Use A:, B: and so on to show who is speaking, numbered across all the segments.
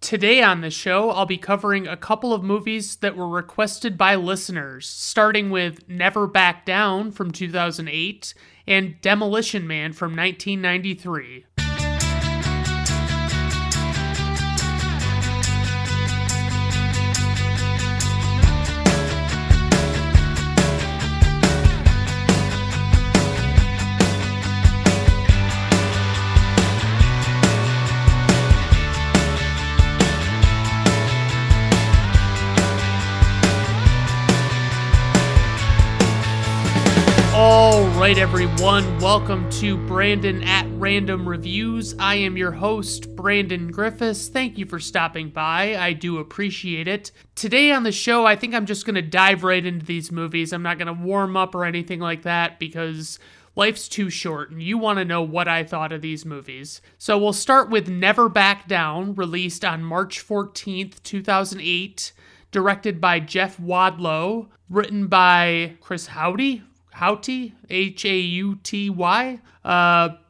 A: Today on the show, I'll be covering a couple of movies that were requested by listeners, starting with Never Back Down from 2008 and Demolition Man from 1993. Alright everyone, welcome to Brandon at Random Reviews. I am your host, Brandon Griffiths. Thank you for stopping by. I do appreciate it. Today on the show, I think I'm just going to dive right into these movies. I'm not going to warm up or anything like that because life's too short and you want to know what I thought of these movies. So we'll start with Never Back Down, released on March 14th, 2008, directed by Jeff Wadlow, written by Chris Hauty, H-A-U-T-Y,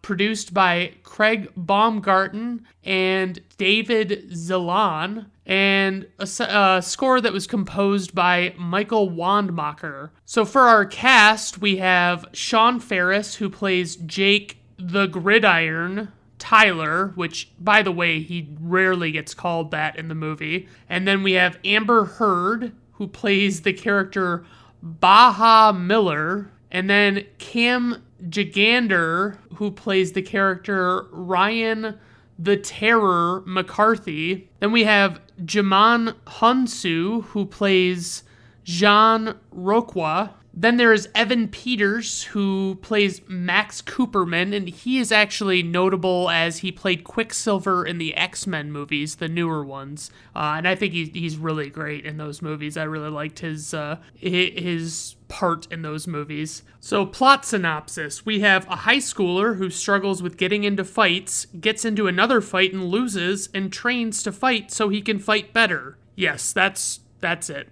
A: produced by Craig Baumgarten and David Zillan, and a score that was composed by Michael Wandmacher. So for our cast, we have Sean Ferris, who plays Jake the Gridiron Tyler, which, by the way, he rarely gets called that in the movie. And then we have Amber Heard, who plays the character Baha Miller, and then Cam Gigander, who plays the character Ryan the Terror McCarthy. Then we have Jaman Hunsu, who plays Jean Roqua. Then there is Evan Peters, who plays Max Cooperman, and he is actually notable as he played Quicksilver in the X-Men movies, the newer ones. And I think he's really great in those movies. I really liked his part in those movies. So plot synopsis. We have a high schooler who struggles with getting into fights, gets into another fight and loses, and trains to fight so he can fight better. Yes, that's it.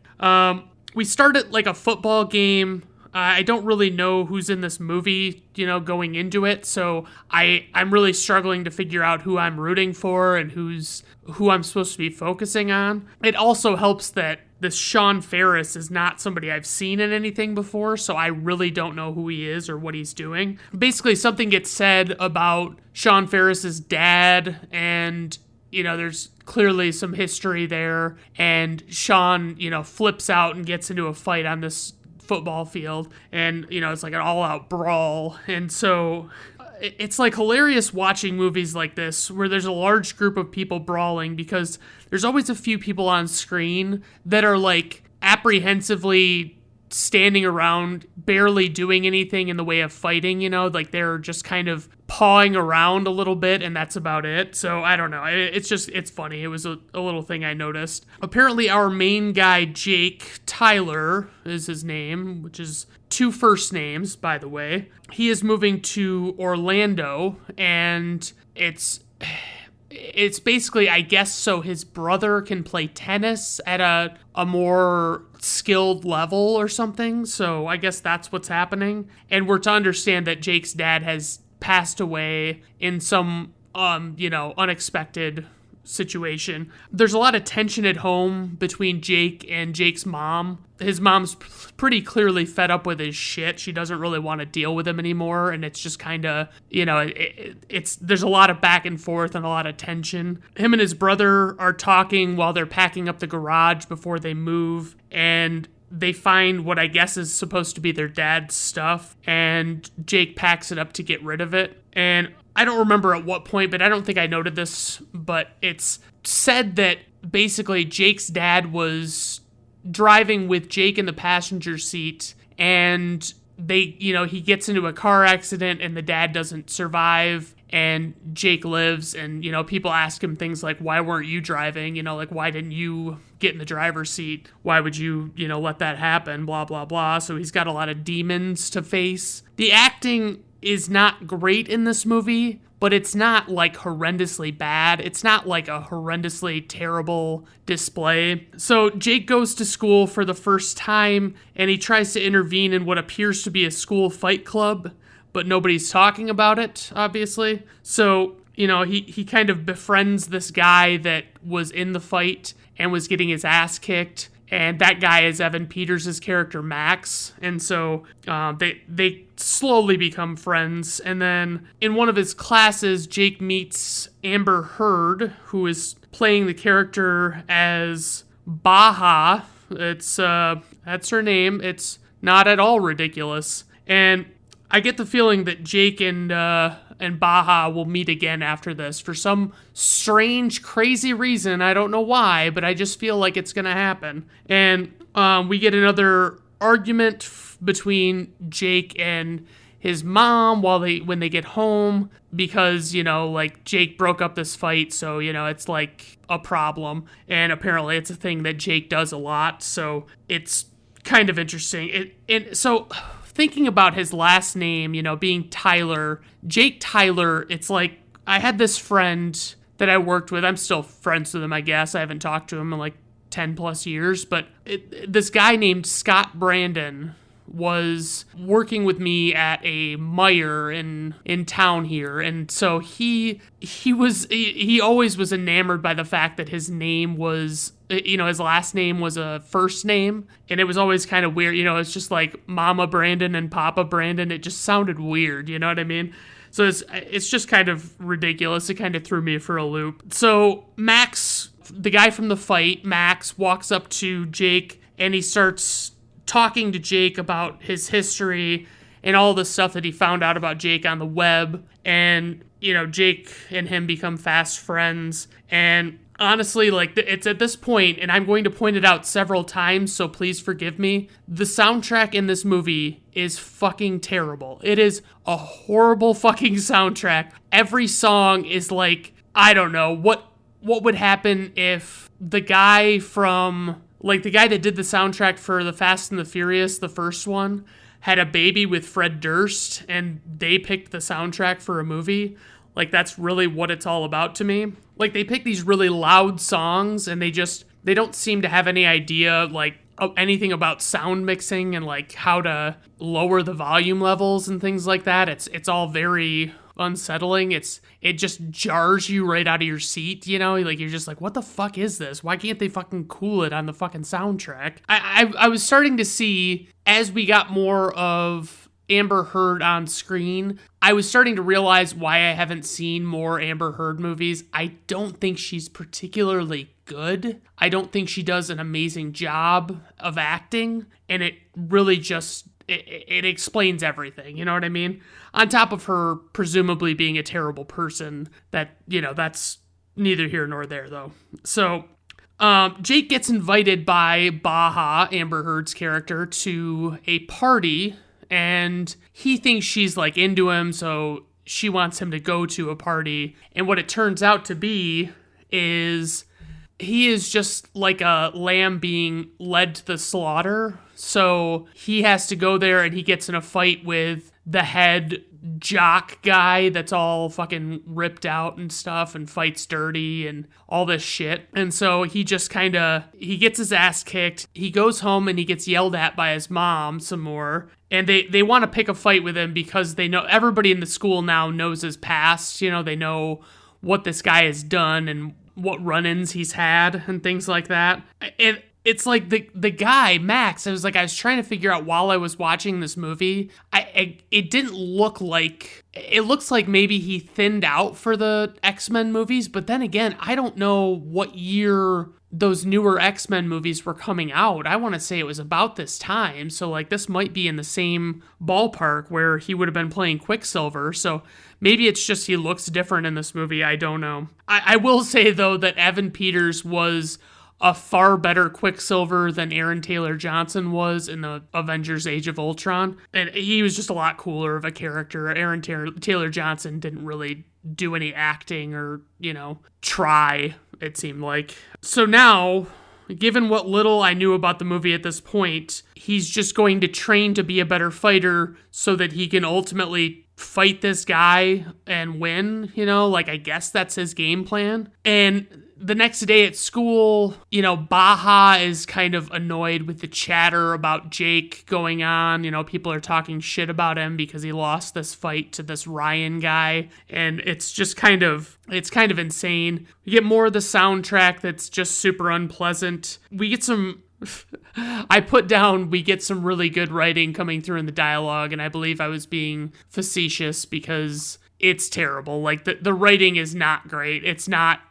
A: We start at like a football game. I don't really know who's in this movie, going into it. So I'm really struggling to figure out who I'm rooting for and who I'm supposed to be focusing on. It also helps that this Sean Ferris is not somebody I've seen in anything before, so I really don't know who he is or what he's doing. Basically, something gets said about Sean Ferris's dad, and there's clearly some history there, and Sean, flips out and gets into a fight on this football field, and, it's like an all-out brawl, and so it's like hilarious watching movies like this where there's a large group of people brawling because there's always a few people on screen that are like apprehensively standing around, barely doing anything in the way of fighting, like they're just kind of pawing around a little bit and that's about it. So I don't know. It's funny. It was a little thing I noticed. Apparently our main guy, Jake Tyler is his name, which is 2 first names, by the way. He is moving to Orlando, and it's basically, I guess, so his brother can play tennis at a more skilled level or something. So I guess that's what's happening. And we're to understand that Jake's dad has passed away in some, unexpected situation. There's a lot of tension at home between Jake and Jake's mom. His mom's pretty clearly fed up with his shit. She doesn't really want to deal with him anymore, and it's just kind of, there's a lot of back and forth and a lot of tension. Him and his brother are talking while they're packing up the garage before they move, and they find what I guess is supposed to be their dad's stuff, and Jake packs it up to get rid of it. And I don't remember at what point, but I don't think I noted this, but it's said that basically Jake's dad was driving with Jake in the passenger seat, and he gets into a car accident and the dad doesn't survive, and Jake lives, and, people ask him things like, why weren't you driving? Like, why didn't you get in the driver's seat? Why would you, let that happen? Blah, blah, blah. So he's got a lot of demons to face. The acting is not great in this movie, but it's not like horrendously bad. It's not like a horrendously terrible display. So Jake goes to school for the first time, and he tries to intervene in what appears to be a school fight club, but nobody's talking about it, obviously. So he kind of befriends this guy that was in the fight and was getting his ass kicked. And that guy is Evan Peters' character, Max. And so they slowly become friends. And then in one of his classes, Jake meets Amber Heard, who is playing the character as Baha. That's her name. It's not at all ridiculous. And I get the feeling that Jake and Baha will meet again after this for some strange, crazy reason. I don't know why, but I just feel like it's going to happen. And we get another argument between Jake and his mom when they get home because, Jake broke up this fight, so, it's like a problem. And apparently it's a thing that Jake does a lot, so it's kind of interesting. So thinking about his last name, being Tyler, Jake Tyler, it's like I had this friend that I worked with. I'm still friends with him, I guess. I haven't talked to him in like 10 plus years, but this guy named Scott Brandon was working with me at a Meijer in town here, and so he always was enamored by the fact that his name was, his last name was a first name, and it was always kind of weird. It's just like Mama Brandon and Papa Brandon. It just sounded weird, you know what I mean? So it's just kind of ridiculous. It kind of threw me for a loop. So Max, the guy from the fight, Max, walks up to Jake and he starts talking to Jake about his history and all the stuff that he found out about Jake on the web. And, Jake and him become fast friends. And honestly, it's at this point, and I'm going to point it out several times, so please forgive me, the soundtrack in this movie is fucking terrible. It is a horrible fucking soundtrack. Every song is like, I don't know, what would happen if the guy that did the soundtrack for The Fast and the Furious, the first one, had a baby with Fred Durst and they picked the soundtrack for a movie. That's really what it's all about to me. They pick these really loud songs and they don't seem to have any idea, anything about sound mixing and, how to lower the volume levels and things like that. It's all very unsettling. It just jars you right out of your seat, you're just like, what the fuck is this? Why can't they fucking cool it on the fucking soundtrack? I was starting to see, as we got more of Amber Heard on screen, I was starting to realize why I haven't seen more Amber Heard movies. I don't think she's particularly good. I don't think she does an amazing job of acting, and it really just it explains everything, you know what I mean? On top of her presumably being a terrible person, that's neither here nor there, though. So Jake gets invited by Baha, Amber Heard's character, to a party, and he thinks she's into him, so she wants him to go to a party. And what it turns out to be is he is just like a lamb being led to the slaughter. So he has to go there and he gets in a fight with the head jock guy that's all fucking ripped out and stuff and fights dirty and all this shit. And so he just he gets his ass kicked. He goes home and he gets yelled at by his mom some more. And they want to pick a fight with him because they know everybody in the school now knows his past. They know what this guy has done and what run-ins he's had and things like that. And it's like the guy, Max, I was trying to figure out while I was watching this movie, it didn't look like, it looks like maybe he thinned out for the X-Men movies, but then again, I don't know what year those newer X-Men movies were coming out. I want to say it was about this time, so this might be in the same ballpark where he would have been playing Quicksilver, so maybe it's just he looks different in this movie, I don't know. I will say, though, that Evan Peters was a far better Quicksilver than Aaron Taylor Johnson was in the Avengers Age of Ultron. And he was just a lot cooler of a character. Aaron Taylor Johnson didn't really do any acting or, try, it seemed like. So now, given what little I knew about the movie at this point, he's just going to train to be a better fighter so that he can ultimately fight this guy and win, like I guess that's his game plan. And the next day at school, Baja is kind of annoyed with the chatter about Jake going on. People are talking shit about him because he lost this fight to this Ryan guy. And it's just kind of insane. We get more of the soundtrack that's just super unpleasant. We get some... I put down, we get some really good writing coming through in the dialogue, and I believe I was being facetious because it's terrible. Like, the writing is not great. It's not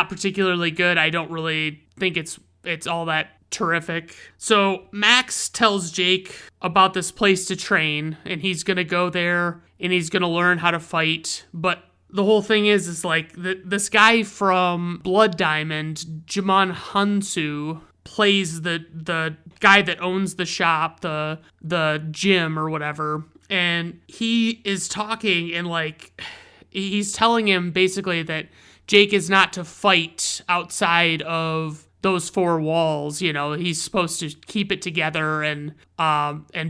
A: particularly good. I don't really think it's all that terrific. So Max tells Jake about this place to train, and he's going to go there, and he's going to learn how to fight, but the whole thing is like, this guy from Blood Diamond, Jimon Hansu, plays the guy that owns the shop, the gym or whatever, and he is talking and like he's telling him basically that Jake is not to fight outside of those four walls. He's supposed to keep it together and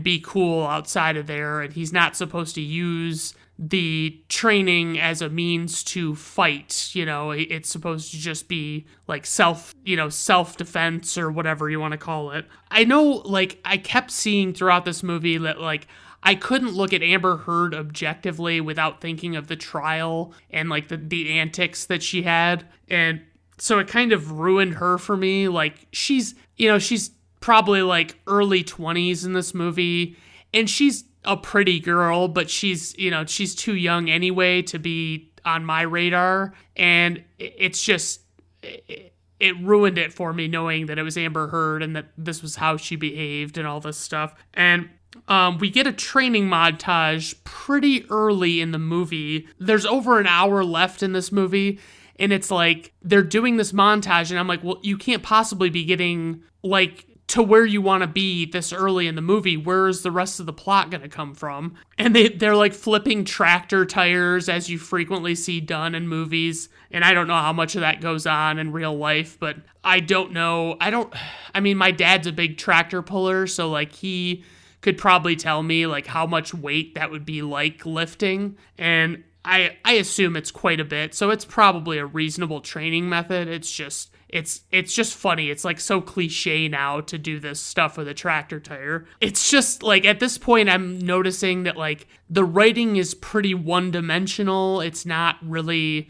A: be cool outside of there, and he's not supposed to use the training as a means to fight. It's supposed to just be like self-defense or whatever you want to call it. I know, like, I kept seeing throughout this movie that, like, I couldn't look at Amber Heard objectively without thinking of the trial and, like, the antics that she had. And so it kind of ruined her for me. Like, she's probably, like, early 20s in this movie, and she's a pretty girl, but she's too young anyway to be on my radar. And it's just, it ruined it for me knowing that it was Amber Heard and that this was how she behaved and all this stuff. And we get a training montage pretty early in the movie. There's over an hour left in this movie, and it's like they're doing this montage, and I'm like, well, you can't possibly be getting like to where you want to be this early in the movie. Where's the rest of the plot going to come from? And they're like flipping tractor tires, as you frequently see done in movies. And I don't know how much of that goes on in real life, but I don't know. I mean, my dad's a big tractor puller, so like he could probably tell me like how much weight that would be like lifting. And I assume it's quite a bit. So it's probably a reasonable training method. It's just funny. It's like so cliche now to do this stuff with a tractor tire. It's just like at this point I'm noticing that like the writing is pretty one-dimensional. It's not really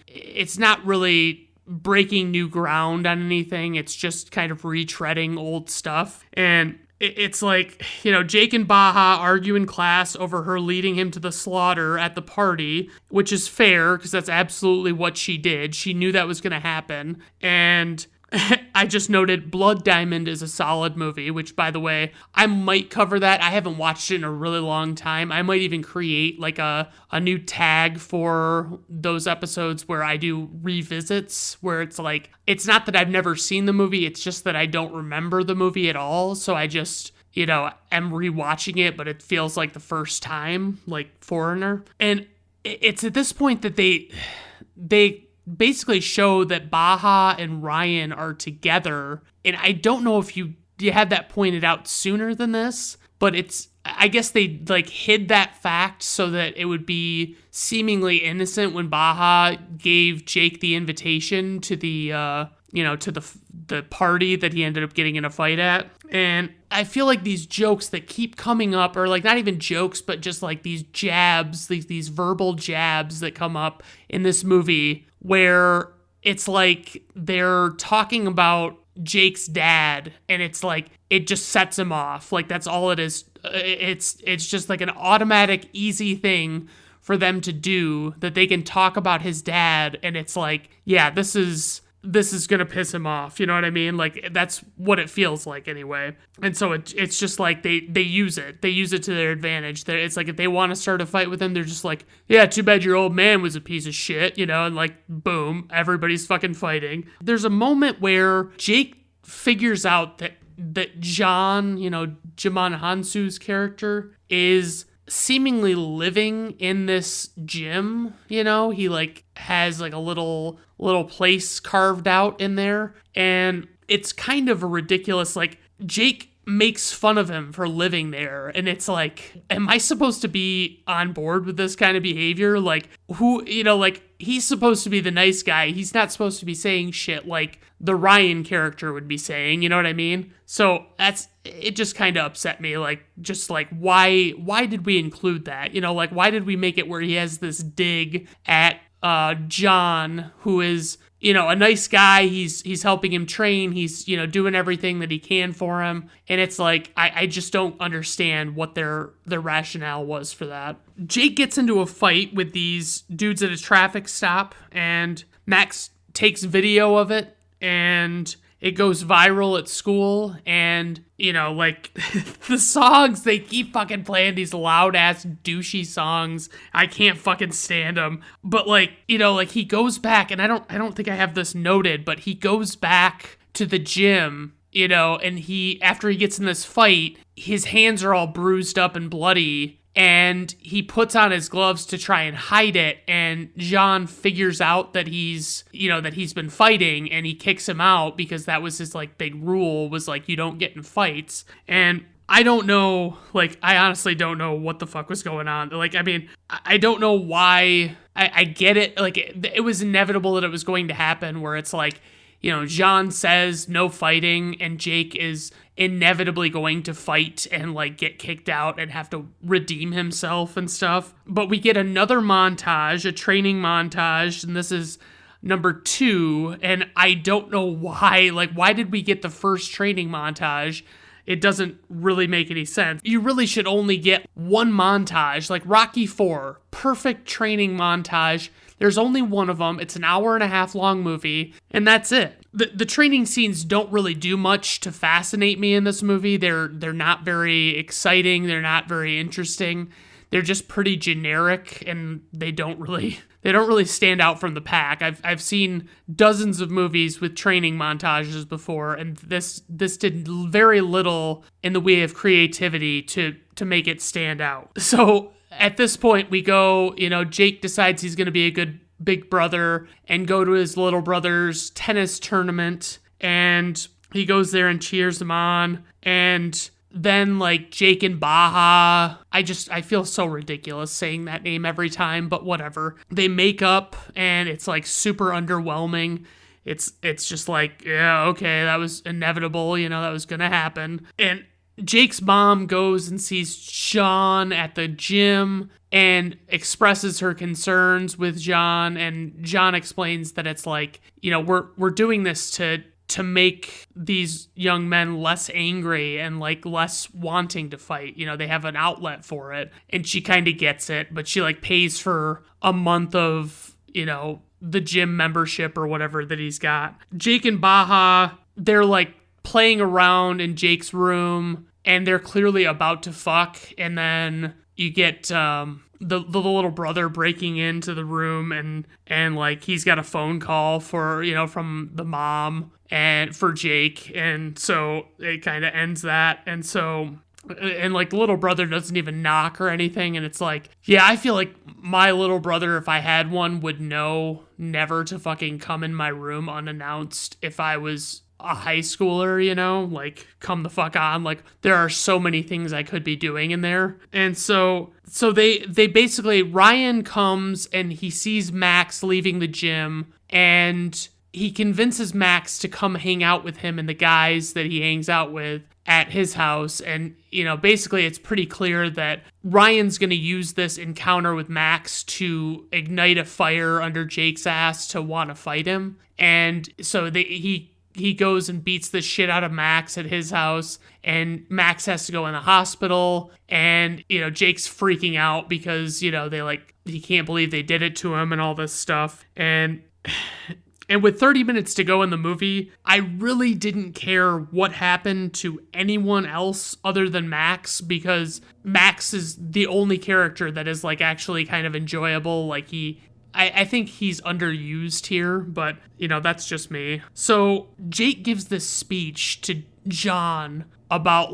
A: breaking new ground on anything. It's just kind of retreading old stuff. And it's like, Jake and Baja argue in class over her leading him to the slaughter at the party, which is fair because that's absolutely what she did. She knew that was going to happen. And I just noted Blood Diamond is a solid movie, which, by the way, I might cover that. I haven't watched it in a really long time. I might even create like a new tag for those episodes where I do revisits, where it's like, it's not that I've never seen the movie, it's just that I don't remember the movie at all. So I just, am rewatching it, but it feels like the first time, like Foreigner. And it's at this point that they basically show that Baja and Ryan are together. And I don't know if you had that pointed out sooner than this, but I guess they like hid that fact so that it would be seemingly innocent when Baja gave Jake the invitation to the the party that he ended up getting in a fight at. And I feel like these jokes that keep coming up, or like not even jokes, but just like these jabs, these verbal jabs that come up in this movie, where it's like they're talking about Jake's dad, and it's like it just sets him off. Like that's all it is. It's just like an automatic, easy thing for them to do, that they can talk about his dad, and it's like, yeah, this is gonna piss him off. You know what I mean? Like that's what it feels like anyway. And so it's just like they use it to their advantage. It's like if they want to start a fight with him, they're just like, yeah, too bad your old man was a piece of shit, and like boom, everybody's fucking fighting. There's a moment where Jake figures out that John, Jimon Hansu's character, is seemingly living in this gym. He like has like a little place carved out in there, and it's kind of a ridiculous, like Jake makes fun of him for living there. And it's like, am I supposed to be on board with this kind of behavior? Like, he's supposed to be the nice guy. He's not supposed to be saying shit like the Ryan character would be saying, you know what I mean? So it just kind of upset me. Like, just like, why did we include that? Like, why did we make it where he has this dig at John, who is, a nice guy. He's helping him train. He's, doing everything that he can for him. And it's like, I just don't understand what their rationale was for that. Jake gets into a fight with these dudes at a traffic stop, and Max takes video of it, and it goes viral at school. And, the songs, they keep fucking playing these loud ass douchey songs. I can't fucking stand them. But he goes back, and I don't think I have this noted, but he goes back to the gym, and after he gets in this fight, his hands are all bruised up and bloody, and he puts on his gloves to try and hide it, and John figures out that he's been fighting, and he kicks him out because that was his, big rule, was, you don't get in fights. And I don't know, I honestly don't know what the fuck was going on. I don't know why. I get it. It was inevitable that it was going to happen, where it's John says no fighting, and Jake is inevitably going to fight and get kicked out and have to redeem himself and stuff. But we get another montage, a training montage, and this is number 2, and I don't know why. Why did we get the first training montage? It doesn't really make any sense. You really should only get one montage, like Rocky IV, perfect training montage. There's only one of them. It's an 1.5 hour long movie, and that's it. The training scenes don't really do much to fascinate me in this movie. They're not very exciting. They're not very interesting. They're just pretty generic, and they don't really stand out from the pack. I've seen dozens of movies with training montages before, and this did very little in the way of creativity to make it stand out. So at this point, we go, Jake decides he's going to be a good big brother and go to his little brother's tennis tournament, and he goes there and cheers him on. And then Jake and Baja, I feel so ridiculous saying that name every time, but whatever. They make up, and it's super underwhelming. It's just yeah, okay, that was inevitable, that was gonna happen. And Jake's mom goes and sees John at the gym and expresses her concerns with John, and John explains that it's we're doing this to make these young men less angry and less wanting to fight. They have an outlet for it, and she kind of gets it, but she pays for a month of, the gym membership or whatever that he's got. Jake and Baja, they're playing around in Jake's room, and they're clearly about to fuck, and then you get the little brother breaking into the room, and he's got a phone call for from the mom and for Jake, and so it kind of ends that. And so the little brother doesn't even knock or anything, and it's yeah, I feel my little brother, if I had one, would know never to fucking come in my room unannounced if I was a high schooler, come the fuck on. There are so many things I could be doing in there. And so they basically, Ryan comes and he sees Max leaving the gym, and he convinces Max to come hang out with him and the guys that he hangs out with at his house. And, basically it's pretty clear that Ryan's going to use this encounter with Max to ignite a fire under Jake's ass to want to fight him. And so he goes and beats the shit out of Max at his house, and Max has to go in the hospital, and, Jake's freaking out because, he can't believe they did it to him and all this stuff. And with 30 minutes to go in the movie, I really didn't care what happened to anyone else other than Max, because Max is the only character that is actually kind of enjoyable. I think he's underused here, but, that's just me. So Jake gives this speech to John about,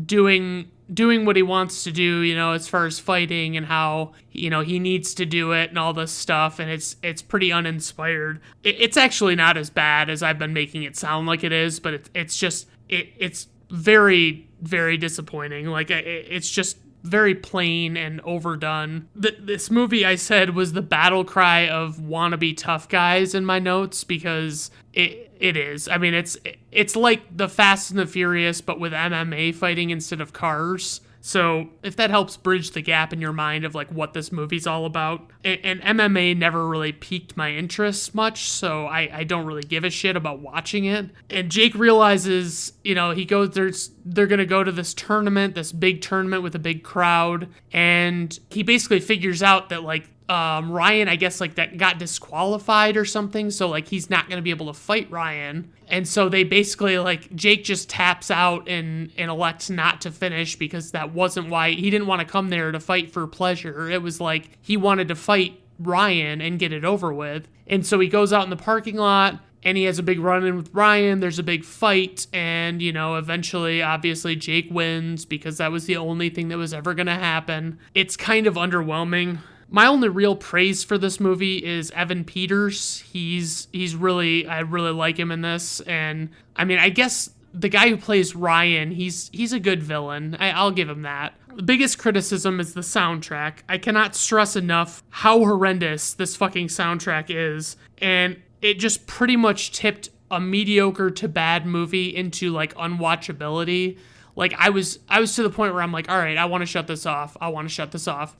A: doing what he wants to do, as far as fighting, and how, he needs to do it and all this stuff, and it's pretty uninspired. It's actually not as bad as I've been making it sound like it is, but it's very, very disappointing. Like, it's just very plain and overdone. This movie, I said, was the battle cry of wannabe tough guys in my notes, because it is. I mean, it's like the Fast and the Furious, but with MMA fighting instead of cars. So if that helps bridge the gap in your mind of like what this movie's all about, and MMA never really piqued my interest much, so I don't really give a shit about watching it. And Jake realizes, they're going to go to this tournament, this big tournament with a big crowd, and he basically figures out that like Ryan, I guess, like, that got disqualified or something, so like he's not going to be able to fight Ryan. And so they basically, like, Jake just taps out and elects not to finish, because that wasn't why he didn't want to come there to fight for pleasure. It was like he wanted to fight Ryan and get it over with. And so he goes out in the parking lot and he has a big run-in with Ryan. There's a big fight, and, eventually, obviously, Jake wins, because that was the only thing that was ever going to happen. It's kind of underwhelming. My only real praise for this movie is Evan Peters. I really like him in this. And I mean, I guess the guy who plays Ryan, he's a good villain. I'll give him that. The biggest criticism is the soundtrack. I cannot stress enough how horrendous this fucking soundtrack is. And it just pretty much tipped a mediocre to bad movie into like unwatchability. Like, I was to the point where I'm like, all right, I want to shut this off.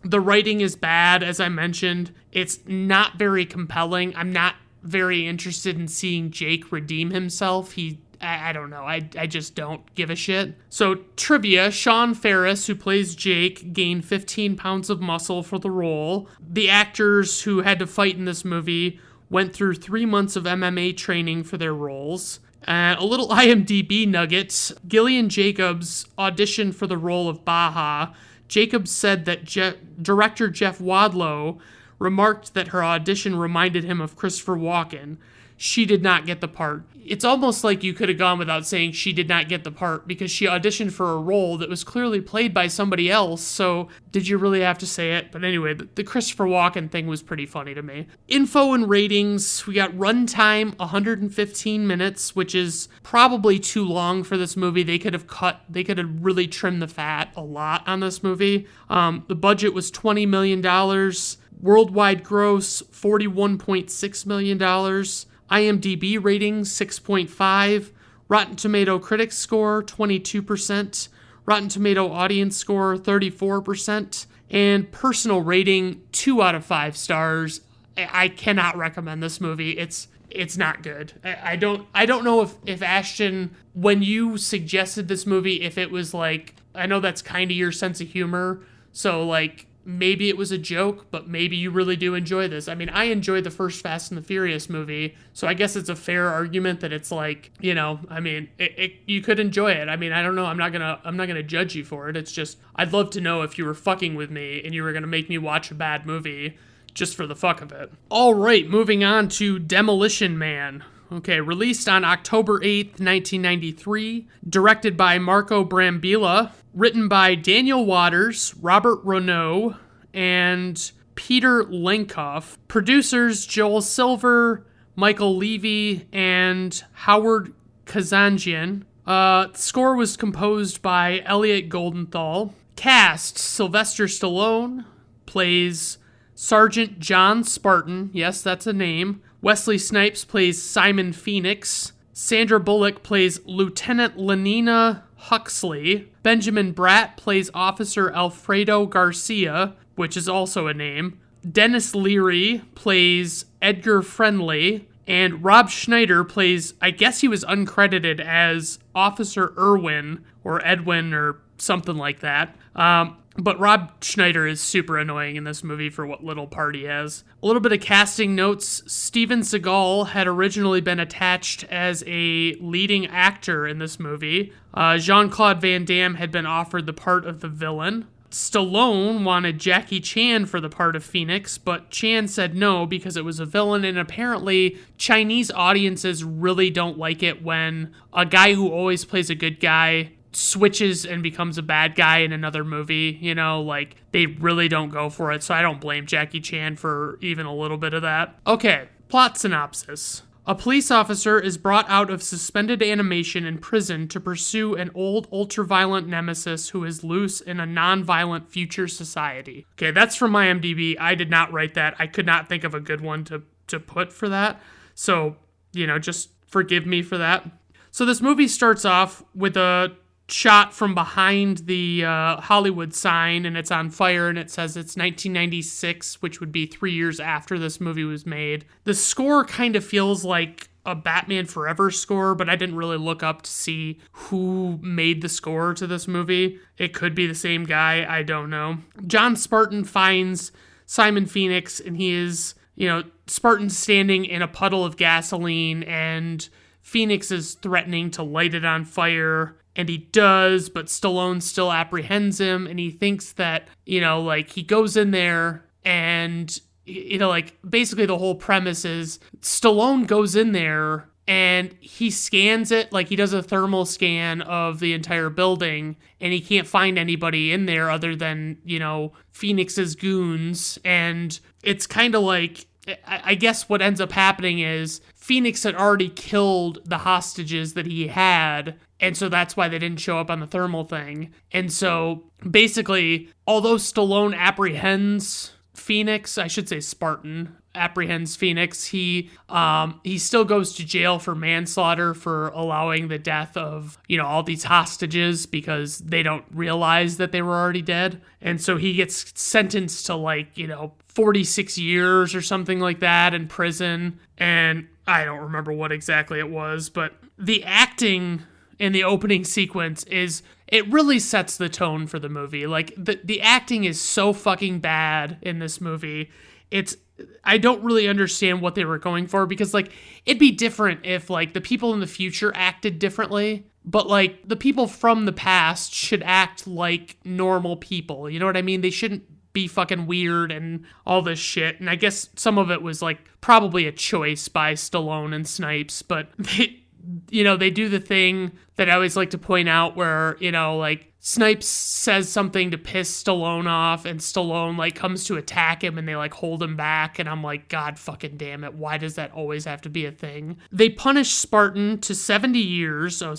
A: The writing is bad, as I mentioned. It's not very compelling. I'm not very interested in seeing Jake redeem himself. I don't know. I just don't give a shit. So, trivia, Sean Ferris, who plays Jake, gained 15 pounds of muscle for the role. The actors who had to fight in this movie went through 3 months of MMA training for their roles. A little IMDb nugget. Gillian Jacobs auditioned for the role of Baja. Jacobs said that director Jeff Wadlow remarked that her audition reminded him of Christopher Walken. She did not get the part. It's almost like you could have gone without saying she did not get the part, because she auditioned for a role that was clearly played by somebody else, so did you really have to say it? But anyway, the Christopher Walken thing was pretty funny to me. Info and ratings, we got runtime 115 minutes, which is probably too long for this movie. They could have really trimmed the fat a lot on this movie. The budget was $20 million. Worldwide gross, $41.6 million. IMDb rating, 6.5. Rotten Tomato critics score, 22%. Rotten Tomato audience score, 34%. And personal rating, 2 out of 5 stars. I cannot recommend this movie. It's not good. I don't know if Ashton, when you suggested this movie, if it was like, I know that's kind of your sense of humor, so like, maybe it was a joke, but maybe you really do enjoy this. I mean, I enjoyed the first Fast and the Furious movie, so I guess it's a fair argument that it's like, I mean, you could enjoy it. I mean, I don't know. I'm not gonna judge you for it. It's just, I'd love to know if you were fucking with me and you were gonna make me watch a bad movie just for the fuck of it. All right, moving on to Demolition Man. Okay, released on October 8th, 1993, directed by Marco Brambilla, written by Daniel Waters, Robert Renaud, and Peter Lenkoff. Producers Joel Silver, Michael Levy, and Howard Kazanjian. Score was composed by Elliot Goldenthal. Cast: Sylvester Stallone plays Sergeant John Spartan. Yes, that's a name. Wesley Snipes plays Simon Phoenix. Sandra Bullock plays Lieutenant Lenina Huxley. Benjamin Bratt plays Officer Alfredo Garcia, which is also a name. Dennis Leary plays Edgar Friendly. And Rob Schneider plays, I guess he was uncredited as Officer Irwin or Edwin or something like that. But Rob Schneider is super annoying in this movie for what little part he has. A little bit of casting notes. Steven Seagal had originally been attached as a leading actor in this movie. Jean-Claude Van Damme had been offered the part of the villain. Stallone wanted Jackie Chan for the part of Phoenix, but Chan said no because it was a villain, and apparently Chinese audiences really don't like it when a guy who always plays a good guy switches and becomes a bad guy in another movie, like they really don't go for it. So I don't blame Jackie Chan for even a little bit of that. Okay, plot synopsis. A police officer is brought out of suspended animation in prison to pursue an old ultra-violent nemesis who is loose in a non-violent future society. Okay, that's from IMDb. I did not write that. I could not think of a good one to put for that. So, just forgive me for that. So this movie starts off with a shot from behind the Hollywood sign, and it's on fire, and it says it's 1996, which would be 3 years after this movie was made. The score kind of feels like a Batman Forever score, but I didn't really look up to see who made the score to this movie. It could be the same guy, I don't know. John Spartan finds Simon Phoenix, and he is, Spartan's standing in a puddle of gasoline, and Phoenix is threatening to light it on fire. And he does, but Stallone still apprehends him, and he thinks that, he goes in there, and, basically the whole premise is Stallone goes in there, and he scans it, he does a thermal scan of the entire building, and he can't find anybody in there other than, Phoenix's goons, and it's kind of I guess what ends up happening is Phoenix had already killed the hostages that he had, and so that's why they didn't show up on the thermal thing. And so basically, although Stallone apprehends Phoenix, I should say Spartan apprehends Phoenix, he still goes to jail for manslaughter for allowing the death of, all these hostages because they don't realize that they were already dead. And so he gets sentenced to 46 years or something like that in prison. And I don't remember what exactly it was, but the acting in the opening sequence it really sets the tone for the movie. The acting is so fucking bad in this movie. I don't really understand what they were going for because it'd be different if the people in the future acted differently, but the people from the past should act like normal people. You know what I mean? They shouldn't be fucking weird and all this shit. And I guess some of it was probably a choice by Stallone and Snipes, but they do the thing that I always like to point out where, Snipes says something to piss Stallone off, and Stallone, comes to attack him, and they, hold him back, and I'm like, God fucking damn it, why does that always have to be a thing? They punish Spartan to 70 years in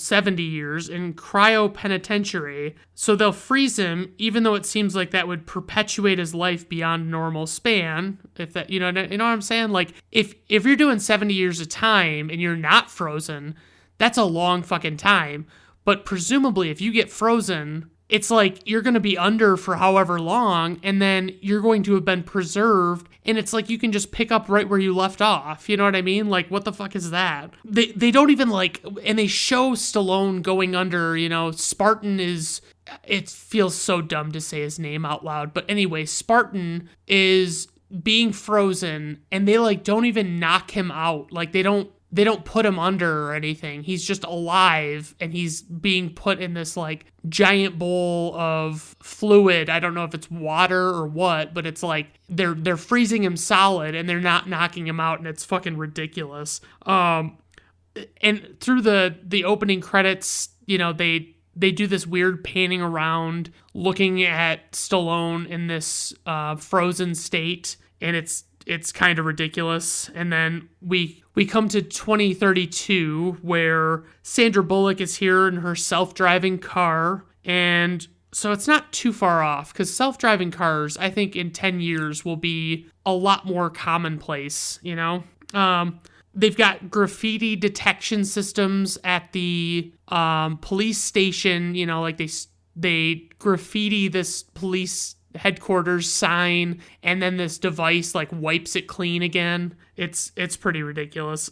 A: cryopenitentiary, so they'll freeze him, even though it seems like that would perpetuate his life beyond normal span, if that, you know what I'm saying? If you're doing 70 years of time, and you're not frozen, that's a long fucking time. But presumably, if you get frozen, it's you're going to be under for however long, and then you're going to have been preserved, and it's you can just pick up right where you left off. You know what I mean? What the fuck is that? They don't even and they show Stallone going under, Spartan is, it feels so dumb to say his name out loud, but anyway, Spartan is being frozen, and they don't even knock him out. They don't put him under or anything. He's just alive, and he's being put in this giant bowl of fluid. I don't know if it's water or what, but it's they're freezing him solid, and they're not knocking him out, and it's fucking ridiculous. And through the opening credits, they do this weird panning around, looking at Stallone in this frozen state, and it's kind of ridiculous. And then we come to 2032, where Sandra Bullock is here in her self-driving car. And so it's not too far off, because self-driving cars, I think in 10 years will be a lot more commonplace, They've got graffiti detection systems at the police station, they graffiti this police headquarters sign, and then this device wipes it clean again. It's pretty ridiculous.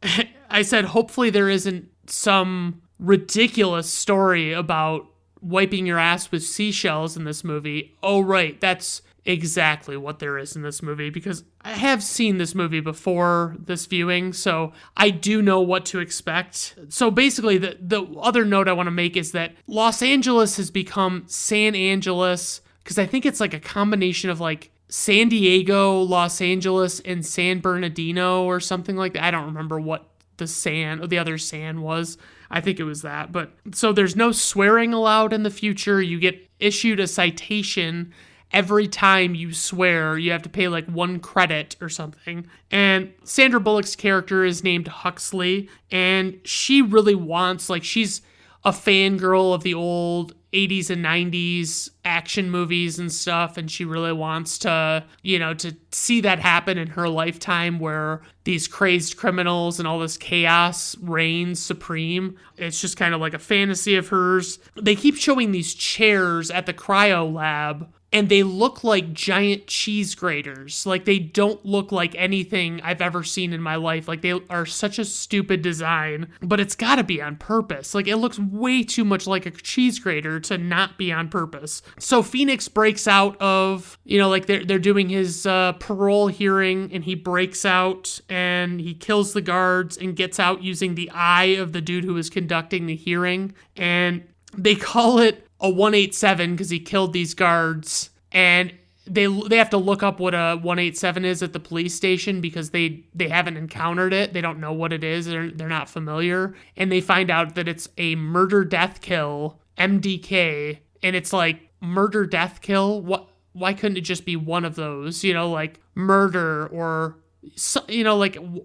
A: I said hopefully there isn't some ridiculous story about wiping your ass with seashells in this movie. Oh right, that's exactly what there is in this movie, because I have seen this movie before this viewing, so I do know what to expect. So basically the other note I want to make is that Los Angeles has become San Angeles, because I think it's a combination of San Diego, Los Angeles, and San Bernardino or something like that. I don't remember what the other San was. I think it was that. But so there's no swearing allowed in the future. You get issued a citation every time you swear, you have to pay like 1 credit or something. And Sandra Bullock's character is named Huxley, and she really wants, like, she's a fangirl of the old 80s and 90s action movies and stuff, and she really wants to, to see that happen in her lifetime where these crazed criminals and all this chaos reigns supreme. It's just kind of like a fantasy of hers. They keep showing these chairs at the cryo lab, and they look like giant cheese graters. Like, they don't look like anything I've ever seen in my life. Like, they are such a stupid design, but it's gotta be on purpose. Like, it looks way too much like a cheese grater to not be on purpose. So Phoenix breaks out of, they're doing his parole hearing, and he breaks out and he kills the guards and gets out using the eye of the dude who was conducting the hearing. And they call it a 187 because he killed these guards, and they have to look up what a 187 is at the police station because they haven't encountered it. They don't know what it is. They're not familiar, and they find out that it's a murder death kill, MDK, and it's like murder death kill. What? Why couldn't it just be one of those? Like murder or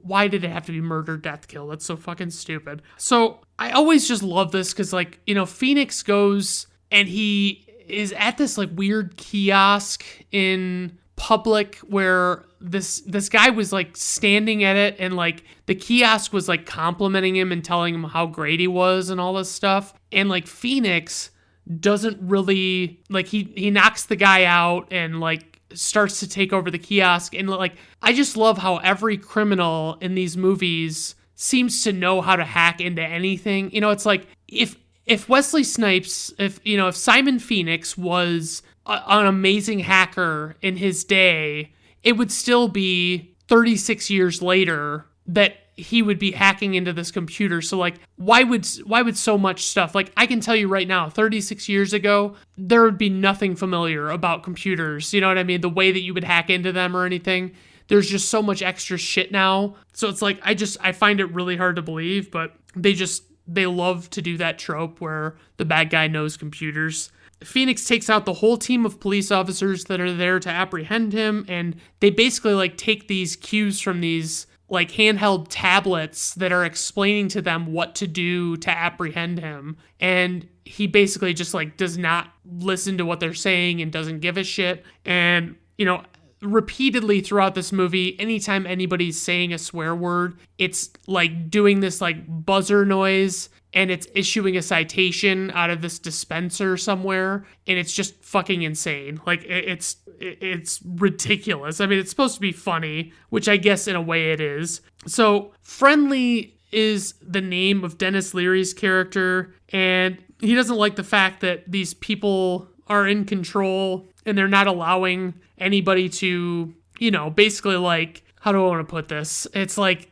A: why did it have to be murder death kill? That's so fucking stupid. So I always just love this because, Phoenix goes and he is at this like weird kiosk in public where this guy was like standing at it, and like the kiosk was like complimenting him and telling him how great he was and all this stuff. And like Phoenix doesn't really, like, he knocks the guy out and like starts to take over the kiosk. And like, I just love how every criminal in these movies seems to know how to hack into anything. It's like if Wesley Snipes, if Simon Phoenix was an amazing hacker in his day, it would still be 36 years later that he would be hacking into this computer. So like, why would so much stuff, like, I can tell you right now, 36 years ago, there would be nothing familiar about computers. You know what I mean? The way that you would hack into them or anything. There's just so much extra shit now. So it's like, I find it really hard to believe, but they love to do that trope where the bad guy knows computers. Phoenix takes out the whole team of police officers that are there to apprehend him, and they basically like take these cues from these like handheld tablets that are explaining to them what to do to apprehend him. And he basically just like does not listen to what they're saying and doesn't give a shit. And, repeatedly throughout this movie, anytime anybody's saying a swear word, it's like doing this like buzzer noise, and it's issuing a citation out of this dispenser somewhere, and it's just fucking insane. Like, it's ridiculous. I mean, it's supposed to be funny, which I guess in a way it is. So Friendly is the name of Dennis Leary's character, and he doesn't like the fact that these people are in control and they're not allowing anybody to, basically, like, how do I want to put this? It's like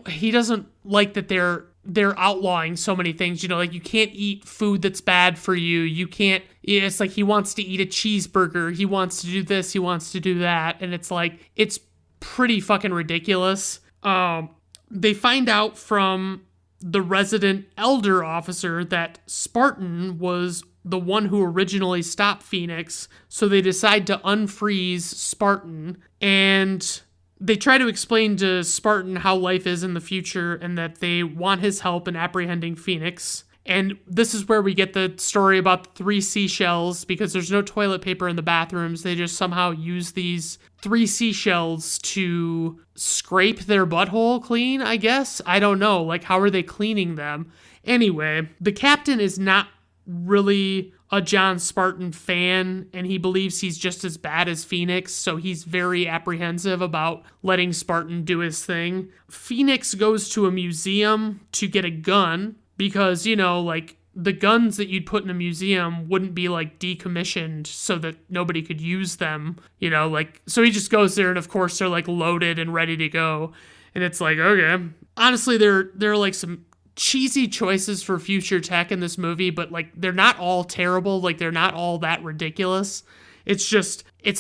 A: he doesn't like that they're outlawing so many things, like you can't eat food that's bad for you. You can't, it's like he wants to eat a cheeseburger. He wants to do this. He wants to do that. And it's like, it's pretty fucking ridiculous. They find out from the resident elder officer that Spartan was the one who originally stopped Phoenix. So they decide to unfreeze Spartan, and they try to explain to Spartan how life is in the future and that they want his help in apprehending Phoenix. And this is where we get the story about the 3 seashells, because there's no toilet paper in the bathrooms. They just somehow use these 3 seashells to scrape their butthole clean, I guess. I don't know. Like, how are they cleaning them? Anyway, the captain is not really a John Spartan fan, and he believes he's just as bad as Phoenix, so he's very apprehensive about letting Spartan do his thing. Phoenix goes to a museum to get a gun, because, like, the guns that you'd put in a museum wouldn't be, like, decommissioned so that nobody could use them, so he just goes there, and of course they're, like, loaded and ready to go, and it's like, okay. Honestly, there are, like, some cheesy choices for future tech in this movie, but like they're not all terrible. Like, they're not all that ridiculous. It's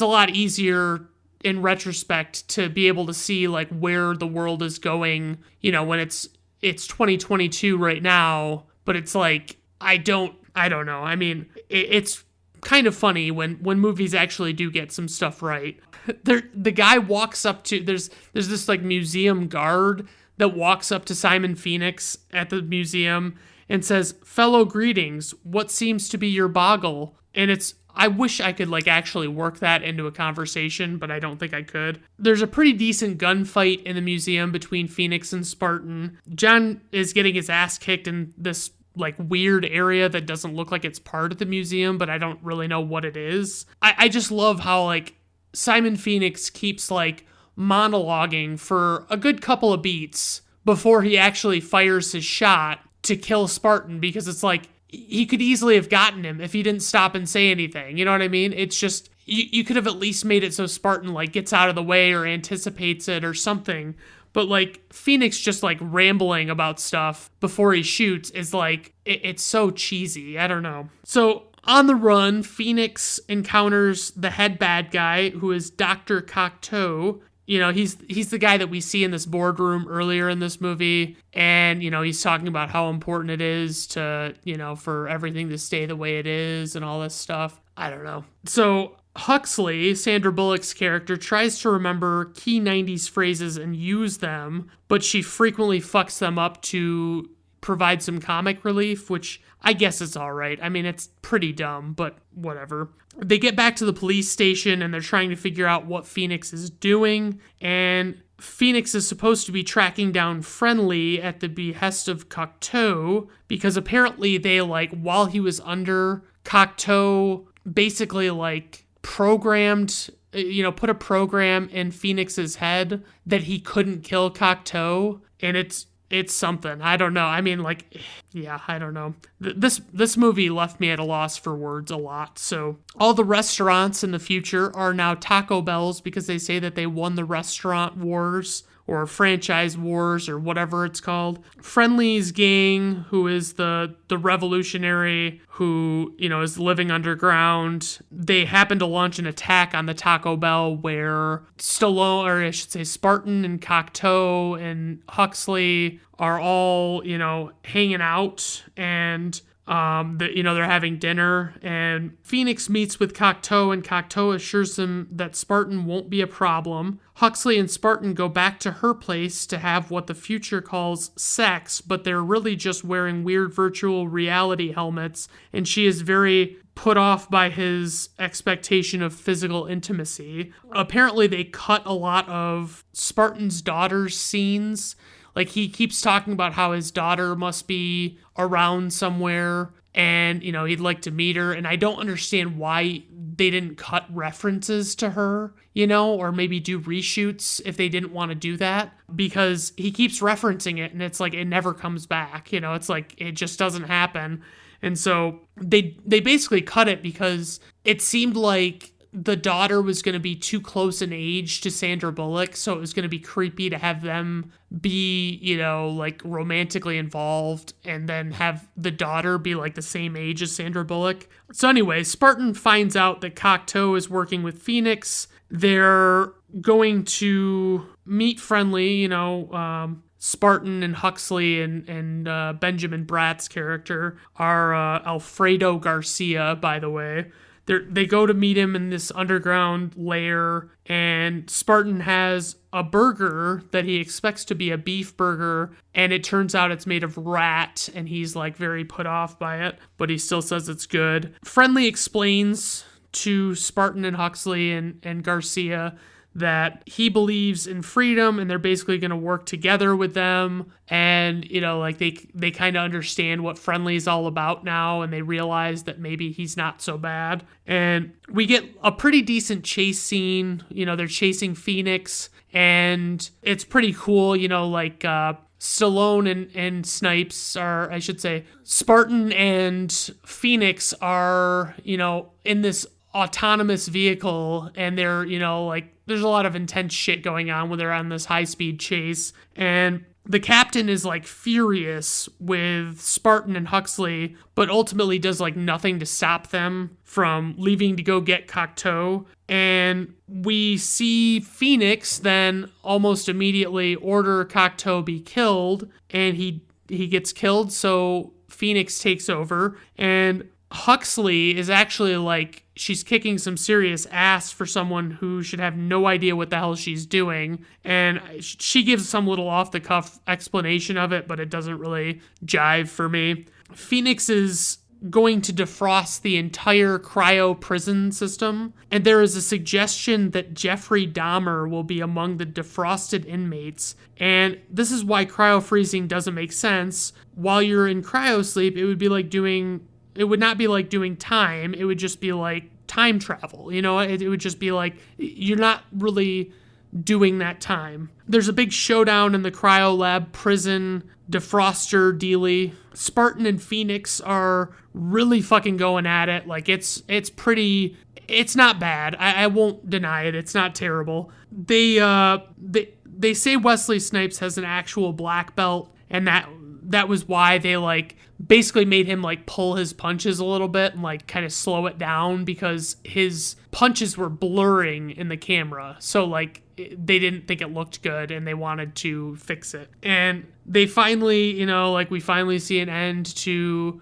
A: a lot easier in retrospect to be able to see like where the world is going, when it's 2022 right now, but it's like, I don't know. I mean, it's kind of funny when movies actually do get some stuff right. The guy walks up to, there's this like museum guard that walks up to Simon Phoenix at the museum and says, "Fellow, greetings, what seems to be your boggle?" And I wish I could like actually work that into a conversation, but I don't think I could. There's a pretty decent gunfight in the museum between Phoenix and Spartan. John is getting his ass kicked in this like weird area that doesn't look like it's part of the museum, but I don't really know what it is. I just love how like Simon Phoenix keeps like monologuing for a good couple of beats before he actually fires his shot to kill Spartan, because it's like, he could easily have gotten him if he didn't stop and say anything. You know what I mean? It's just, you could have at least made it so Spartan like gets out of the way or anticipates it or something. But like Phoenix just like rambling about stuff before he shoots is like, it's so cheesy. I don't know. So on the run, Phoenix encounters the head bad guy, who is Dr. Cocteau. You know, he's the guy that we see in this boardroom earlier in this movie. And, you know, he's talking about how important it is to, you know, for everything to stay the way it is and all this stuff. I don't know. So Huxley, Sandra Bullock's character, tries to remember key 90s phrases and use them, but she frequently fucks them up to provide some comic relief, which I guess is all right. I mean, it's pretty dumb, but whatever. They get back to the police station and they're trying to figure out what Phoenix is doing. And Phoenix is supposed to be tracking down Friendly at the behest of Cocteau, because apparently they, like, while he was under, Cocteau basically, like, programmed, you know, put a program in Phoenix's head that he couldn't kill Cocteau. And it's something. I don't know. I mean, like, yeah, I don't know. This movie left me at a loss for words a lot. So all the restaurants in the future are now Taco Bells, because they say that they won the restaurant wars or franchise wars or whatever it's called. Friendly's gang, who is the revolutionary who, you know, is living underground, they happen to launch an attack on the Taco Bell where Spartan and Cocteau and Huxley are all, you know, hanging out, and they're having dinner, and Phoenix meets with Cocteau, and Cocteau assures him that Spartan won't be a problem. Huxley and Spartan go back to her place to have what the future calls sex, but they're really just wearing weird virtual reality helmets, and she is very put off by his expectation of physical intimacy. Apparently they cut a lot of Spartan's daughter's scenes. Like, he keeps talking about how his daughter must be around somewhere and, you know, he'd like to meet her. And I don't understand why they didn't cut references to her, you know, or maybe do reshoots if they didn't want to do that, because he keeps referencing it and it's like it never comes back. You know, it's like it just doesn't happen. And so they basically cut it because it seemed like the daughter was going to be too close in age to Sandra Bullock, so it was going to be creepy to have them be, you know, like romantically involved and then have the daughter be like the same age as Sandra Bullock. So anyway, Spartan finds out that Cocteau is working with Phoenix. They're going to meet Friendly, you know, Spartan and Huxley and Benjamin Bratt's character are Alfredo Garcia, by the way. They go to meet him in this underground lair, and Spartan has a burger that he expects to be a beef burger, and it turns out it's made of rat, and he's like very put off by it, but he still says it's good. Friendly explains to Spartan and Huxley and Garcia that he believes in freedom and they're basically going to work together with them. And, you know, like they kind of understand what Friendly is all about now, and they realize that maybe he's not so bad. And we get a pretty decent chase scene. You know, they're chasing Phoenix and it's pretty cool. You know, like, Stallone and Snipes are, I should say, Spartan and Phoenix are, you know, in this autonomous vehicle, and they're, you know, like, there's a lot of intense shit going on when they're on this high-speed chase, and the captain is, like, furious with Spartan and Huxley, but ultimately does, like, nothing to stop them from leaving to go get Cocteau, and we see Phoenix then almost immediately order Cocteau be killed, and he gets killed, so Phoenix takes over, and Huxley is actually like, she's kicking some serious ass for someone who should have no idea what the hell she's doing. And she gives some little off the cuff explanation of it, but it doesn't really jive for me. Phoenix is going to defrost the entire cryo prison system, and there is a suggestion that Jeffrey Dahmer will be among the defrosted inmates, and this is why cryo freezing doesn't make sense. While you're in cryo sleep, it would not be like doing time, it would just be like time travel, it would just be like, you're not really doing that time. There's a big showdown in the cryo lab prison defroster dealy. Spartan and Phoenix are really fucking going at it. Like, it's not bad. I won't deny it. It's not terrible. They say Wesley Snipes has an actual black belt, and that was why they like basically made him like pull his punches a little bit and like kind of slow it down, because his punches were blurring in the camera. So like they didn't think it looked good and they wanted to fix it. And they finally, we finally see an end to,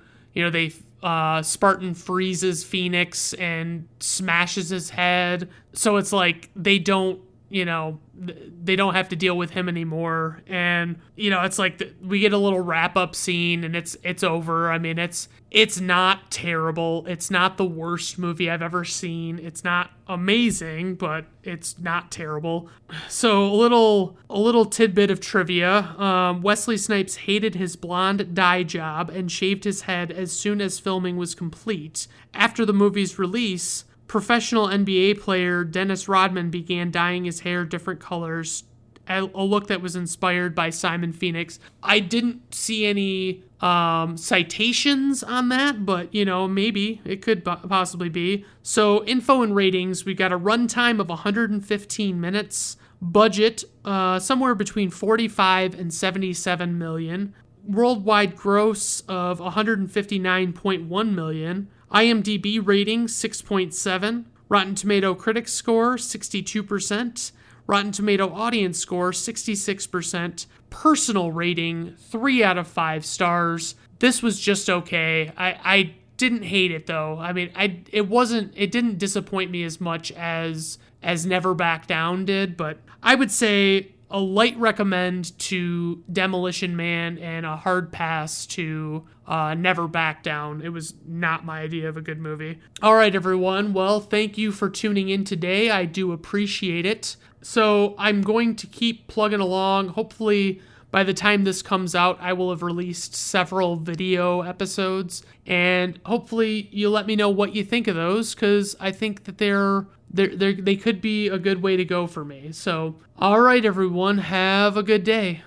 A: Spartan freezes Phoenix and smashes his head. So it's like they don't have to deal with him anymore. And, it's like we get a little wrap-up scene and it's over. I mean, it's not terrible. It's not the worst movie I've ever seen. It's not amazing, but it's not terrible. So a little tidbit of trivia. Wesley Snipes hated his blonde dye job and shaved his head as soon as filming was complete. After the movie's release, professional NBA player Dennis Rodman began dyeing his hair different colors, a look that was inspired by Simon Phoenix. I didn't see any citations on that, but, maybe it could possibly be. So info and ratings, we got a runtime of 115 minutes, budget somewhere between 45 and 77 million, worldwide gross of 159.1 million, IMDb rating 6.7, Rotten Tomato critics score 62%, Rotten Tomato audience score 66%, personal rating 3 out of 5 stars. This was just okay. I didn't hate it though. I mean, it didn't disappoint me as much as Never Back Down did, but I would say a light recommend to Demolition Man and a hard pass to Never Back Down. It was not my idea of a good movie. All right, everyone. Well, thank you for tuning in today. I do appreciate it. So I'm going to keep plugging along. Hopefully, by the time this comes out, I will have released several video episodes, and hopefully you'll let me know what you think of those, because I think that they could be a good way to go for me. So, all right, everyone, have a good day.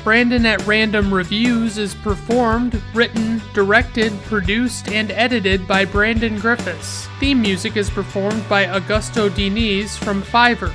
A: Brandon at Random Reviews is performed, written, directed, produced, and edited by Brandon Griffiths. Theme music is performed by Augusto Diniz from Fiverr.